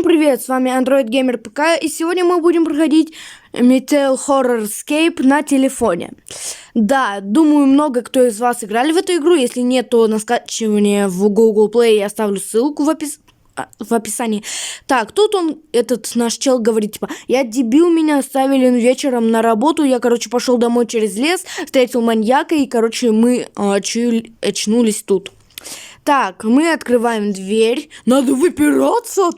привет, с вами Android Gamer ПК, и сегодня мы будем проходить Metal Horror Escape на телефоне. Да, думаю, много кто из вас играли в эту игру, если нет, то на скачивание в Google Play я оставлю ссылку в описании. Так, тут этот наш чел говорит, типа, я дебил, меня оставили вечером на работу, я, пошел домой через лес, встретил маньяка, и, мы очнулись тут. Так, мы открываем дверь. Надо выпираться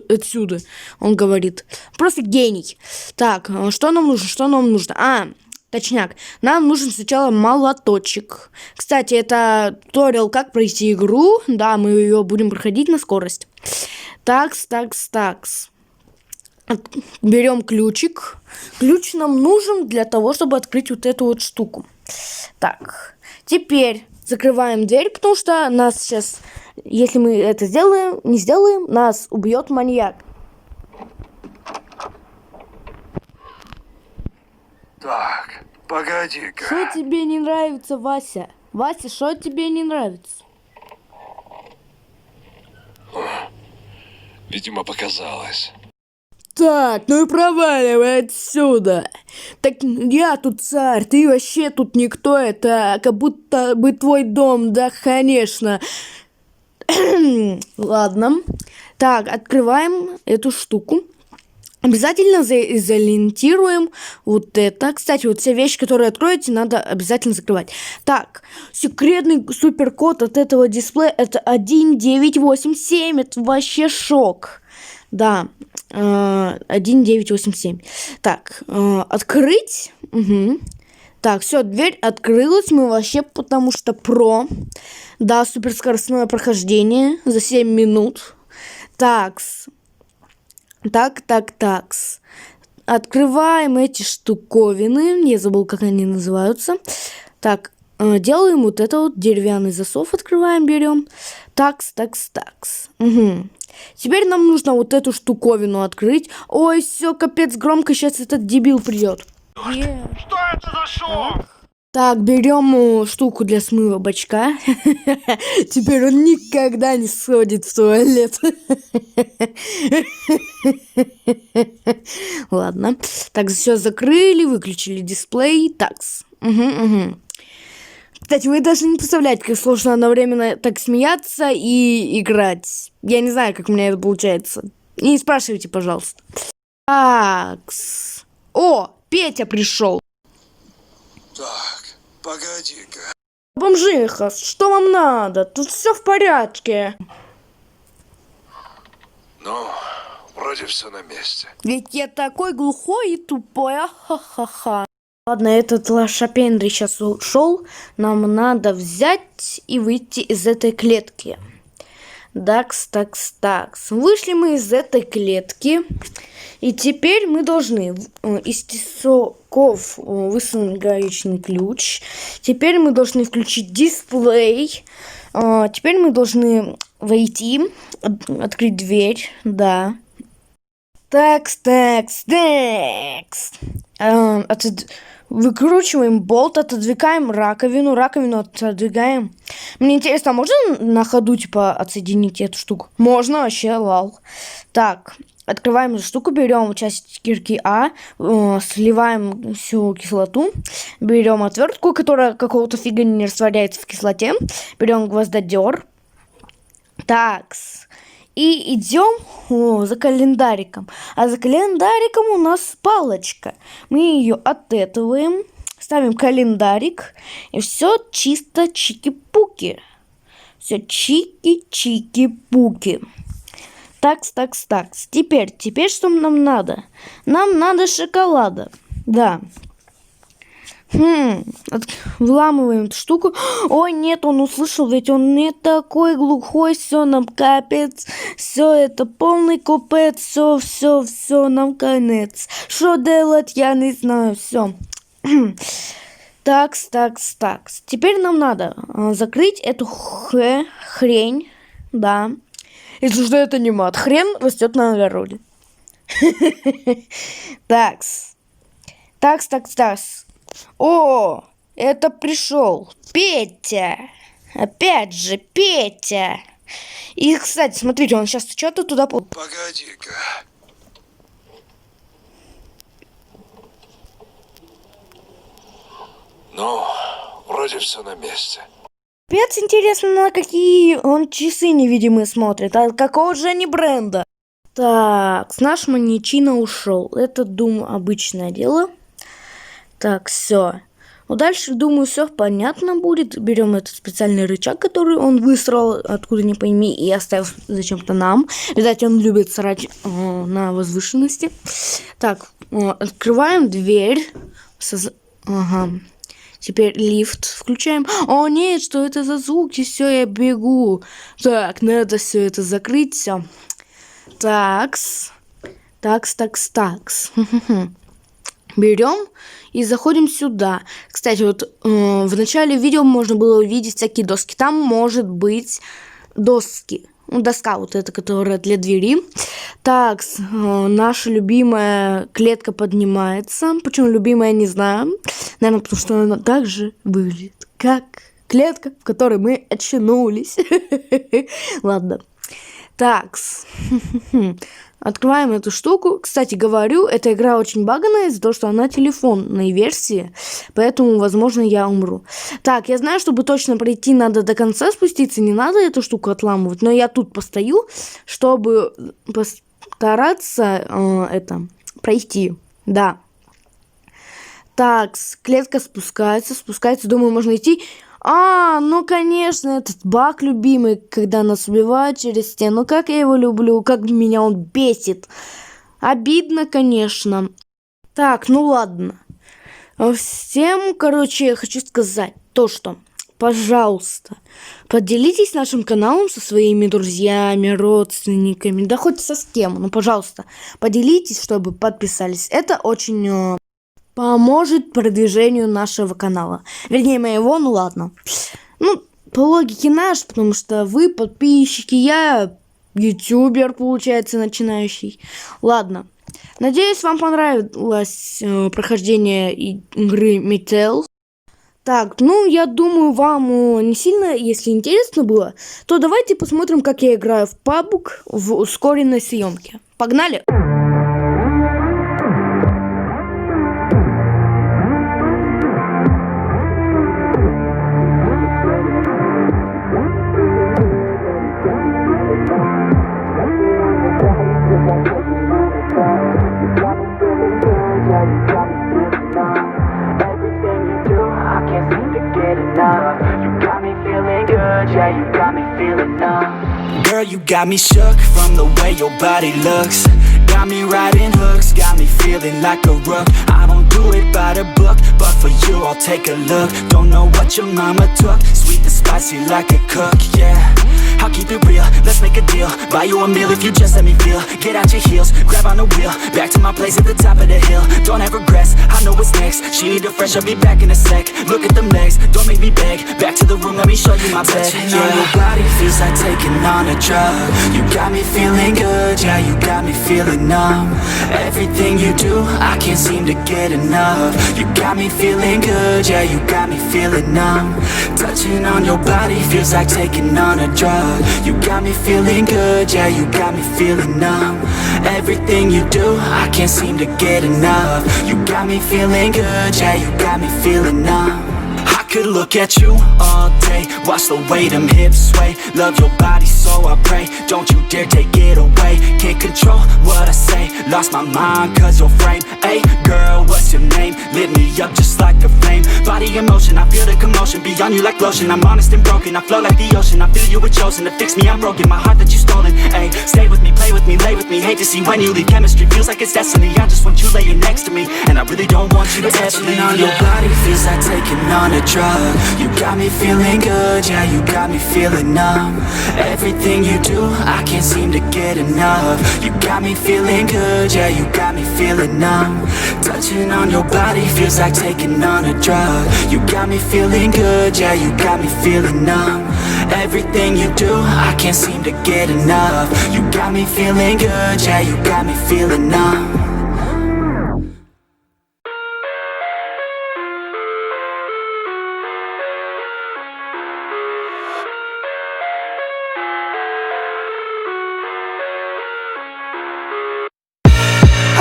отсюда, он говорит. Просто гений. Так, что нам нужно? Точняк, нам нужен сначала молоточек. Кстати, это туториал, как пройти игру. Да, мы ее будем проходить на скорость. Такс. Берем ключик. Ключ нам нужен для того, чтобы открыть вот эту вот штуку. Так, теперь закрываем дверь, потому что нас сейчас, если мы это не сделаем, нас убьет маньяк. Так, погоди-ка. Что тебе не нравится, Вася? Вася, что тебе не нравится? Видимо, показалось. Так, ну и проваливай отсюда. Так я тут царь, ты вообще тут никто, это как будто бы твой дом, да, конечно. Ладно. Так, открываем эту штуку. Обязательно изолентируем вот это. Кстати, вот все вещи, которые откроете, надо обязательно закрывать. Так, секретный суперкод от этого дисплея это 1987. Это вообще шок. Да, 1987. Так, открыть. Угу. Так, все, дверь открылась. Мы вообще, потому что про. Да, суперскоростное прохождение за 7 минут. Такс. Такс. Открываем эти штуковины. Я забыл, как они называются. Так, делаем вот это вот деревянный засов. Открываем, берем. Такс. Угу. Теперь нам нужно вот эту штуковину открыть. Ой, все, капец, громко, сейчас этот дебил придет. Что это за шум? Так, берем штуку для смыва бачка. Теперь он никогда не сходит в туалет. Ладно. Так, все закрыли, выключили дисплей. Такс. Угу. Кстати, вы даже не представляете, как сложно одновременно так смеяться и играть. Я не знаю, как у меня это получается. Не спрашивайте, пожалуйста. Такс. О, Петя пришел. Так, погоди-ка. Бомжиха, что вам надо? Тут все в порядке. Ну, вроде все на месте. Ведь я такой глухой и тупой, ха-ха-ха. Ладно, этот лошапендрий сейчас ушел. Нам надо взять и выйти из этой клетки. Такс. Вышли мы из этой клетки. И теперь мы должны из тесаков высунуть гаечный ключ. Теперь мы должны включить дисплей. Теперь мы должны войти, открыть дверь. Да. Такс. Выкручиваем болт, отодвигаем раковину отодвигаем. Мне интересно, а можно на ходу, отсоединить эту штуку? Можно, вообще, лал. Так, открываем эту штуку, берем часть кирки А, сливаем всю кислоту, берем отвертку, которая какого-то фига не растворяется в кислоте, берем гвоздодер. Такс. И идем за календариком. А за календариком у нас палочка. Мы ее отэтываем, ставим календарик, и все чисто чики-пуки. Все чики-чики-пуки. Такс. Теперь что нам надо? Нам надо шоколада. Да. Вламываем эту штуку. Ой, нет, он услышал, ведь он не такой глухой, все, нам капец. Все, это полный капец, все, нам конец. Что делать, я не знаю, все. Такс. Теперь нам надо закрыть эту хрень, да. Если что, это не мат. Хрен растет на огороде. Такс. О, это пришел Петя. Опять же, Петя. И, кстати, смотрите, он сейчас что-то туда... Погоди-ка. Ну, вроде все на месте. Капец, интересно, на какие он часы невидимые смотрит. А какого же они бренда? Так, наш маньячина ушел. Это, думаю, обычное дело. Так, все. Ну, дальше, думаю, все понятно будет. Берем этот специальный рычаг, который он высрал, откуда не пойми, и оставил зачем-то нам. Видать, он любит срать на возвышенности. Так, открываем дверь. Ага. Теперь лифт включаем. О, нет, что это за звуки? Все, я бегу. Так, надо все это закрыть. Все. Такс. Такс. Берем и заходим сюда. Кстати, вот в начале видео можно было увидеть всякие доски. Там может быть доски. Ну, доска вот эта, которая для двери. Так, наша любимая клетка поднимается. Почему любимая, не знаю. Наверное, потому что она также выглядит, как клетка, в которой мы очнулись. Ладно. Так, открываем эту штуку. Кстати, говорю, эта игра очень баганая из-за того, что она телефонной версии, поэтому, возможно, я умру. Так, я знаю, чтобы точно пройти, надо до конца спуститься, не надо эту штуку отламывать, но я тут постою, чтобы постараться пройти. Да. Так, клетка спускается, думаю, можно идти. Ну, конечно, этот баг любимый, когда нас убивают через стену. Как я его люблю, как меня он бесит. Обидно, конечно. Так, ну ладно. Всем, короче, я хочу сказать то, что, пожалуйста, поделитесь нашим каналом со своими друзьями, родственниками, да хоть со с кем, ну, пожалуйста, поделитесь, чтобы подписались. Это очень... поможет продвижению нашего канала. Вернее, моего, ну ладно. Ну, по логике наш, потому что вы подписчики, я ютубер, получается, начинающий. Ладно. Надеюсь, вам понравилось прохождение игры Mettel. Так, ну, я думаю, вам не сильно, если интересно было, то давайте посмотрим, как я играю в PUBG в ускоренной съемке. Погнали! Girl, you got me shook from the way your body looks. Got me riding hooks, got me feeling like a rook. I don't do it by the book, but for you I'll take a look. Don't know what your mama took, sweet and spicy like a cook, yeah. I'll keep it real, let's make a deal. Buy you a meal if you just let me feel. Get out your heels, grab on the wheel. Back to my place at the top of the hill. Don't have regrets, I know what's next. She need a fresh, I'll be back in a sec. Look at them legs, don't make me beg. Back to the room, let me show you my bed. Touching on your body feels like taking on a drug. You got me feeling good, yeah, you got me feeling numb. Everything you do, I can't seem to get enough. You got me feeling good, yeah, you got me feeling numb. Touching on your body feels like taking on a drug. You got me feeling good, yeah, you got me feeling numb. Everything you do, I can't seem to get enough. You got me feeling good, yeah, you got me feeling numb. I could look at you all day, watch the way them hips sway. Love your body, so I pray, don't you dare take it away. Can't control what I say, lost my mind cause your frame. Hey girl, what's your name? Lit me up just like a flame. Body in motion, I feel the commotion, beyond you like lotion. I'm honest and broken, I flow like the ocean. I feel you were chosen to fix me, I'm broken. My heart that you stolen, hey. Stay with me, play with me, lay with me. Hate to see when you leave, chemistry feels like it's destiny. I just want you laying next to me, and I really don't want you to ever leave. On your body feels like taking on a drug. You got me feeling good, yeah, you got me feeling numb. Everything you do, I can't seem to get enough. You got me feeling good, yeah, you got me feeling numb. Touching on your body feels like taking on a drug. You got me feeling good, yeah, you got me feeling numb. Everything you do, I can't seem to get enough. You got me feeling good, yeah, you got me feeling numb.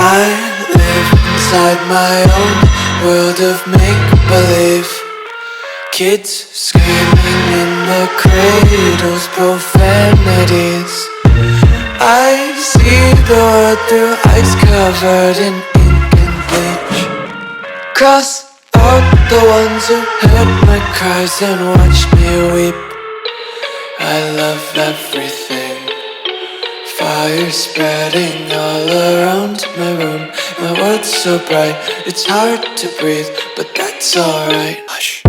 I live inside my own world of make-believe. Kids screaming in the cradles, profanities. I see the world through ice covered in ink and bleach. Cross out the ones who heard my cries and watched me weep. I love everything. Fire spreading all around my room. My world's so bright, it's hard to breathe, but that's alright. Hush.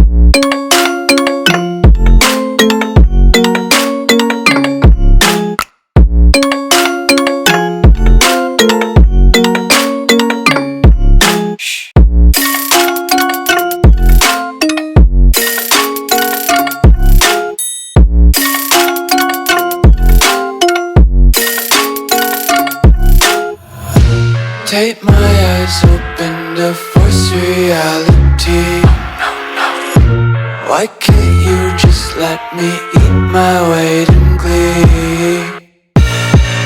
Take my eyes open to force reality. Why can't you just let me eat my weight in glee?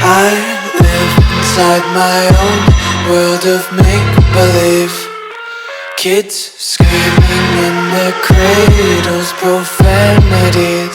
I live inside my own world of make-believe. Kids screaming in their cradles, profanities.